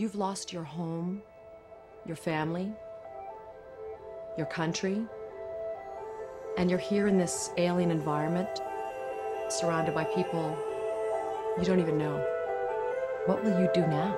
You've lost your home, your family, your country, and you're here in this alien environment, surrounded by people you don't even know. What will you do now?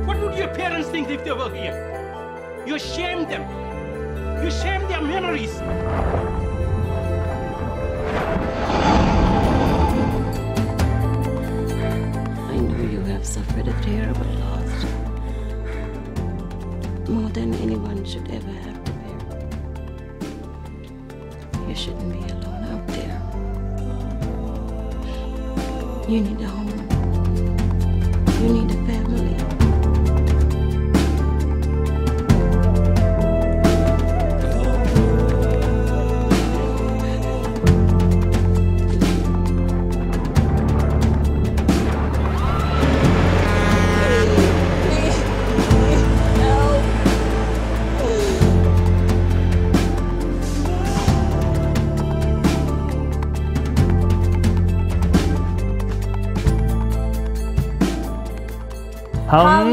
What would your parents think if they were here? You shame them. You shame their memories. I know you have suffered a terrible loss. More than anyone should ever have to bear. You shouldn't be alone out there. You need a home. You need a family.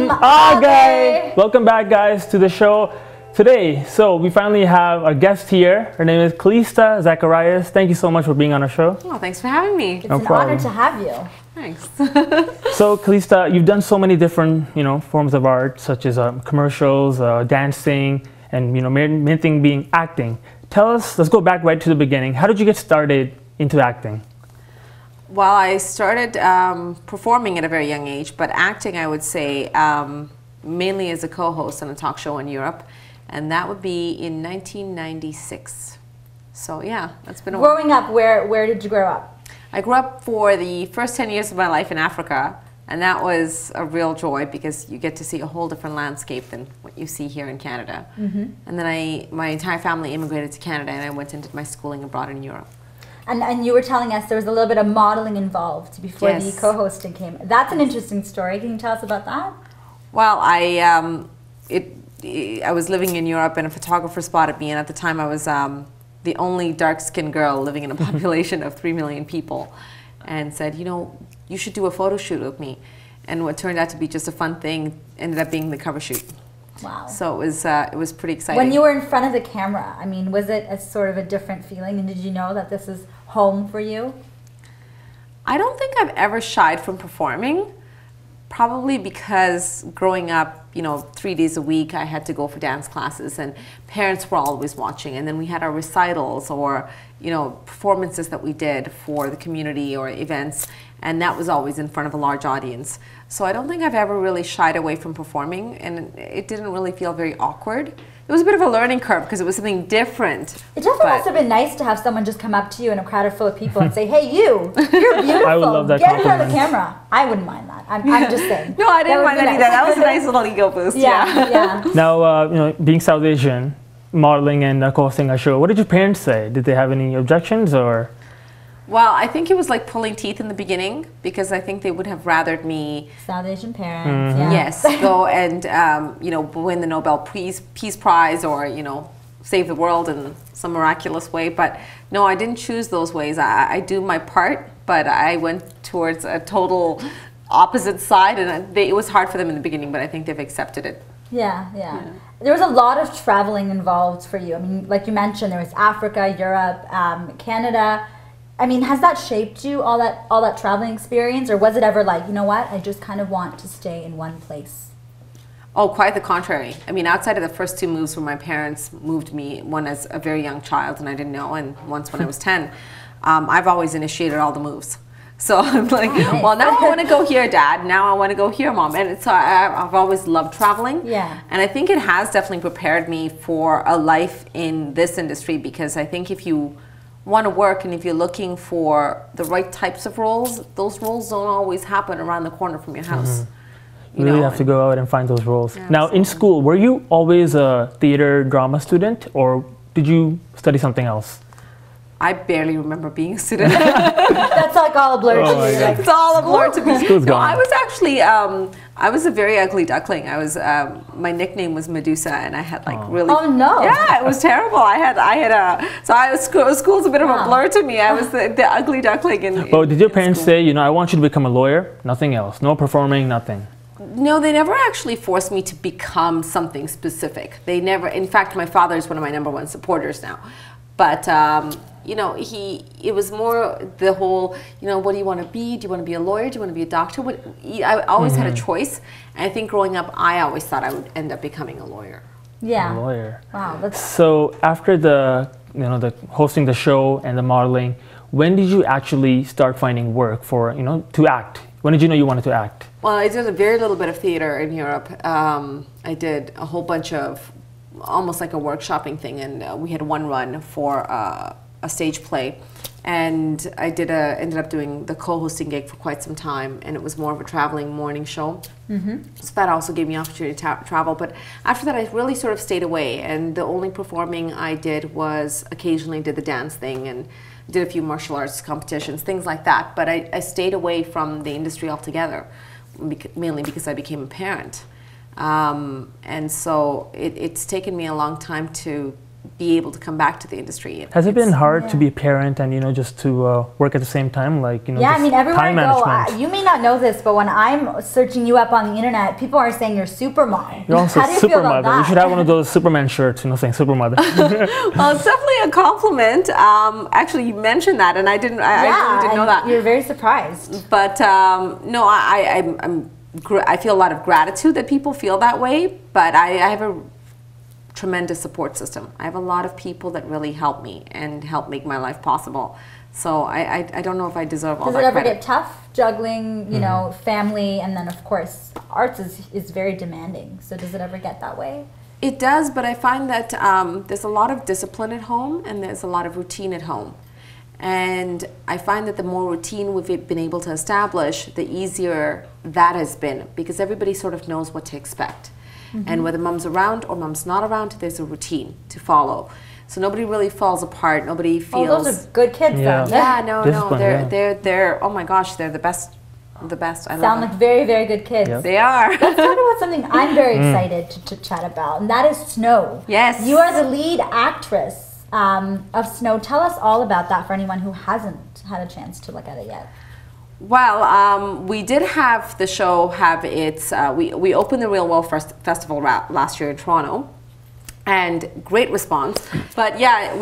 Okay. Welcome back, guys, to the show today. So we finally have a guest here. Her name is Kalista Seg2. Thank you so much for being on our show. Oh, thanks for having me. It's an honor to have you. Thanks. So Kalista, you've done so many different, forms of art, such as commercials, dancing, and main thing being acting. Tell us. Let's go back right to the beginning. How did you get started into acting? Well, I started performing at a very young age, but acting, I would say, mainly as a co-host on a talk show in Europe, and that would be in 1996. So yeah, that's been a while. Growing up, where did you grow up? I grew up for the first 10 years of my life in Africa, and that was a real joy because you get to see a whole different landscape than what you see here in Canada. Mm-hmm. And then my entire family immigrated to Canada, and I went and did my schooling abroad in Europe. And you were telling us there was a little bit of modeling involved before Yes. the co-hosting came. That's an interesting story. Can you tell us about that? Well, I was living in Europe, and a photographer spotted me, and at the time I was the only dark-skinned girl living in a population of 3 million people, and said, you should do a photo shoot with me. And what turned out to be just a fun thing ended up being the cover shoot. Wow. So it was pretty exciting. When you were in front of the camera, I mean, was it a sort of a different feeling? And did you know that this is home for you? I don't think I've ever shied from performing, probably because growing up, 3 days a week, I had to go for dance classes, and parents were always watching. And then we had our recitals or, performances that we did for the community or events, and that was always in front of a large audience. So I don't think I've ever really shied away from performing, and it didn't really feel very awkward. It was a bit of a learning curve because it was something different. It definitely must have been nice to have someone just come up to you in a crowd full of people and say, "Hey, you're beautiful. I would love that Get in front of compliment. the camera." I wouldn't mind that. I'm just saying. No, I didn't mind that nice. either. That was a nice little ego boost. Yeah. Now, being South Asian, modeling and co-hosting a show, what did your parents say? Did they have any objections or? Well, I think it was like pulling teeth in the beginning because I think they would have rathered me. South Asian parents. Mm-hmm. Yeah. Yes, go and win the Nobel Peace Prize or save the world in some miraculous way. But no, I didn't choose those ways. I do my part, but I went towards a total opposite side, and it was hard for them in the beginning. But I think they've accepted it. Yeah. There was a lot of traveling involved for you. I mean, like you mentioned, there was Africa, Europe, Canada. I mean, has that shaped you, all that traveling experience, or was it ever like, you know what, I just kind of want to stay in one place? Oh, quite the contrary. I mean, outside of the first 2 moves where my parents moved me, one as a very young child and I didn't know, and once when I was 10, I've always initiated all the moves. So I'm like, nice. Well, now I want to go here, Dad. Now I want to go here, Mom. And so I've always loved traveling. Yeah. And I think it has definitely prepared me for a life in this industry, because I think if you want to work and if you're looking for the right types of roles, those roles don't always happen around the corner from your house. You really have to go out and find those roles. Yeah, now, in school, were you always a theater drama student, or did you study something else? I barely remember being a student. That's like all a blur to me. Like, It's all a blur to me. School's No, gone. I was actually, I was a very ugly duckling. I was, my nickname was Medusa, and I had like really. Oh, no. Yeah, it was terrible. School's a bit of a blur to me. I was the ugly duckling. Oh, did your parents say, you know, I want you to become a lawyer? Nothing else. No performing, nothing. No, they never actually forced me to become something specific. They never. In fact, my father is one of my #1 supporters now, but. You know, it was more the whole, you know, what do you want to be? Do you want to be a lawyer? Do you want to be a doctor? I always had a choice. And I think growing up, I always thought I would end up becoming a lawyer. yeah. A lawyer. Wow. That's So after the, you know, the hosting the show and the modeling, when did you actually start finding work for, you know, to act? When did you know you wanted to act? Well, I did a very little bit of theater in Europe. I did a whole bunch of, almost like a workshopping thing. And we had one run for a stage play, and I ended up doing the co-hosting gig for quite some time, and it was more of a traveling morning show. So that also gave me opportunity to travel, but after that I really sort of stayed away, and the only performing I did was occasionally did the dance thing and did a few martial arts competitions, things like that, but I stayed away from the industry altogether, mainly because I became a parent. And so it's taken me a long time to be able to come back to the industry. Has it been hard to be a parent and, you know, just to work at the same time? Like, you know, yeah, I just mean, everywhere time I go, management. you may not know this, but when I'm searching you up on the internet, people are saying you're super mom. You're also How do you super feel about mother. You that? should have one of those Superman shirts, you know, saying super mother. Well, it's definitely a compliment. Actually, you mentioned that, and I really didn't know that. You're very surprised. But no, I feel a lot of gratitude that people feel that way. But I have a tremendous support system. I have a lot of people that really help me and help make my life possible. So I don't know if I deserve all that Does it ever credit. get tough juggling, you know, family, and then of course arts is very demanding. So does it ever get that way? It does, but I find that there's a lot of discipline at home and there's a lot of routine at home. And I find that the more routine we've been able to establish, the easier that has been, because everybody sort of knows what to expect. And whether mom's around or mom's not around, there's a routine to follow. So nobody really falls apart. Nobody feels. Oh, those are good kids then. Yeah, no, Discipline, they're. Oh my gosh, they're the best. The best. I love Sound them. like very, very good kids. Yep. They are. Let's talk about something I'm very excited to chat about, and that is Snow. Yes. You are the lead actress of Snow. Tell us all about that for anyone who hasn't had a chance to look at it yet. Well, we did have the show have its. We opened the Real World Festival last year in Toronto, and great response. But yeah,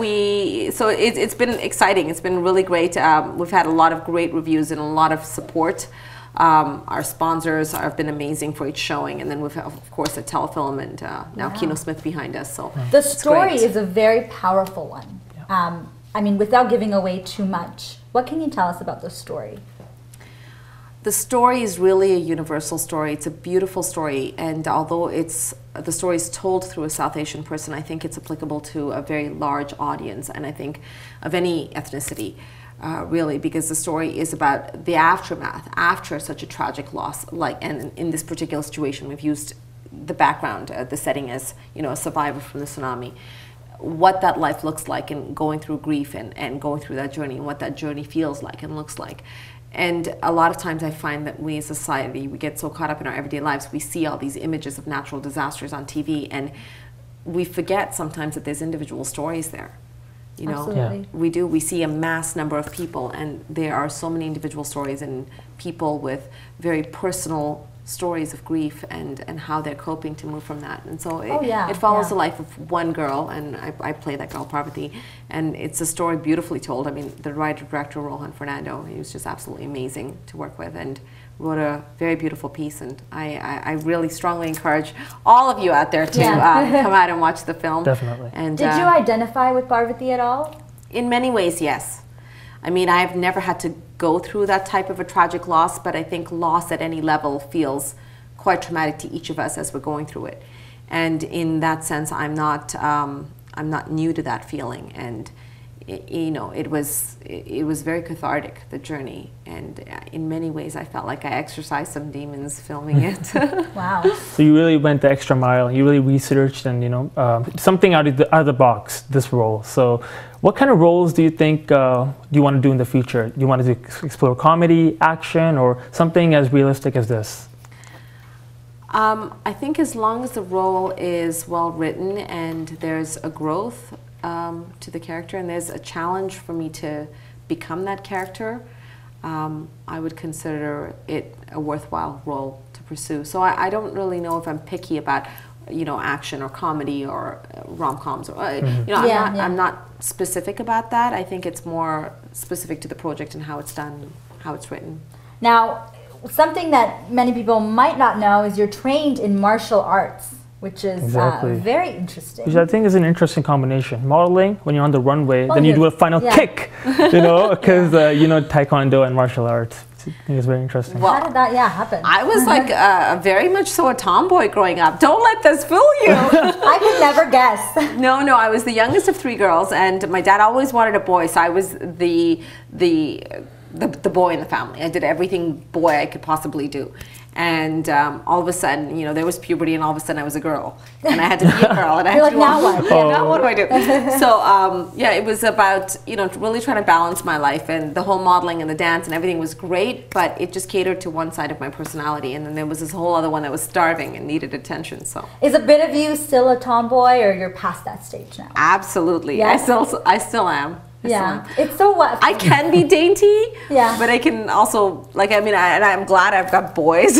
so it's been exciting. It's been really great. We've had a lot of great reviews and a lot of support. Our sponsors have been amazing for each showing, and then we've of course a Telefilm and now Kino Smith behind us. So The it's story great. is a very powerful one. I mean, without giving away too much, what can you tell us about the story? The story is really a universal story. It's a beautiful story, and although the story is told through a South Asian person, I think it's applicable to a very large audience, and I think of any ethnicity, really, because the story is about the aftermath after such a tragic loss. And in this particular situation, we've used the background, the setting as, you know, a survivor from the tsunami. What that life looks like, and going through grief and going through that journey, and what that journey feels like and looks like. And a lot of times I find that we as a society, we get so caught up in our everyday lives, we see all these images of natural disasters on TV, and we forget sometimes that there's individual stories there. You know, Absolutely. we do. We see a mass number of people, and there are so many individual stories and people with very personal stories of grief and how they're coping to move from that. And so it follows the life of one girl, and I play that girl, Parvati, and it's a story beautifully told. I mean, the writer-director, Rohan Fernando, he was just absolutely amazing to work with and wrote a very beautiful piece, and I really strongly encourage all of you out there to come out and watch the film. Definitely. And, Did you identify with Parvati at all? in many ways, yes. I mean, I've never had to go through that type of a tragic loss, but I think loss at any level feels quite traumatic to each of us as we're going through it. And in that sense, I'm not new to that feeling. And you know, it was very cathartic, the journey, and in many ways I felt like I exorcised some demons filming it. Wow. So you really went the extra mile. You really researched and, you know, something out of the box, this role. So what kind of roles do you think do you want to do in the future? Do you want to explore comedy, action, or something as realistic as this? I think as long as the role is well written and there's a growth to the character and there's a challenge for me to become that character, I would consider it a worthwhile role to pursue. So I don't really know if I'm picky about, you know, action or comedy or rom-coms. Or, you know, I'm not specific about that. I think it's more specific to the project and how it's done, how it's written. Now, something that many people might not know is you're trained in martial arts, which is very interesting. Which I think is an interesting combination. Modeling, when you're on the runway, Well, then you do a final kick, you know, because, you know, Taekwondo and martial arts. I think it's very interesting. Well, how did that happen? I was like very much so a tomboy growing up. Don't let this fool you. I could never guess. No, I was the youngest of 3 girls, and my dad always wanted a boy, so I was the boy in the family. I did everything boy I could possibly do. And all of a sudden, you know, there was puberty, and all of a sudden I was a girl, and I had to be a girl, and I had to do now what? Yeah, now what do I do? So yeah, it was about, you know, really trying to balance my life, and the whole modeling and the dance and everything was great, but it just catered to one side of my personality, and then there was this whole other one that was starving and needed attention. So is a bit of you still a tomboy, or you're past that stage now? absolutely, Yes? I still am. Yeah, it's so what I can be dainty, Yeah. but I can also, like, I mean, I'm glad I've got boys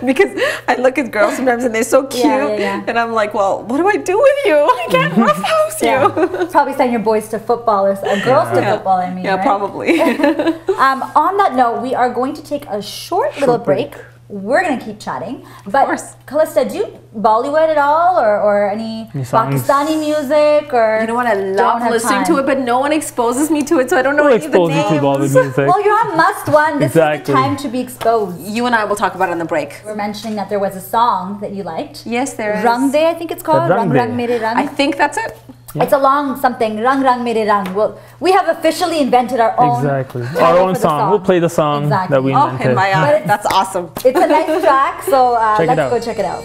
because I look at girls sometimes and they're so cute, and I'm like, well, what do I do with you? I can't roughhouse you. Probably send your boys to football or girls to football. I mean, Yeah, right? probably. On that note, we are going to take a short little break. We're going to keep chatting. But course. Kalista, do you Bollywood at all, or any songs? Pakistani music? Or You know what? I don't love have listening time? to it, but no one exposes me to it, so I don't know Who any of the exposed you to names. Bollywood music? Well, you're on MastOne. This is Exactly. the time to be exposed. You and I will talk about it on the break. We're mentioning that there was a song that you liked. Yes, there is. Rang De, I think it's called. Rang Rang De. Rang Mere Rang. I think that's it. It's a long something. Rang Rang Mere Rang. Well, we have officially invented our own. Exactly. title Our own for the song. We'll play the song Exactly. that we Oh, invented. in my But eye. it's- That's awesome. It's a nice track, so Check it let's out. go check it out.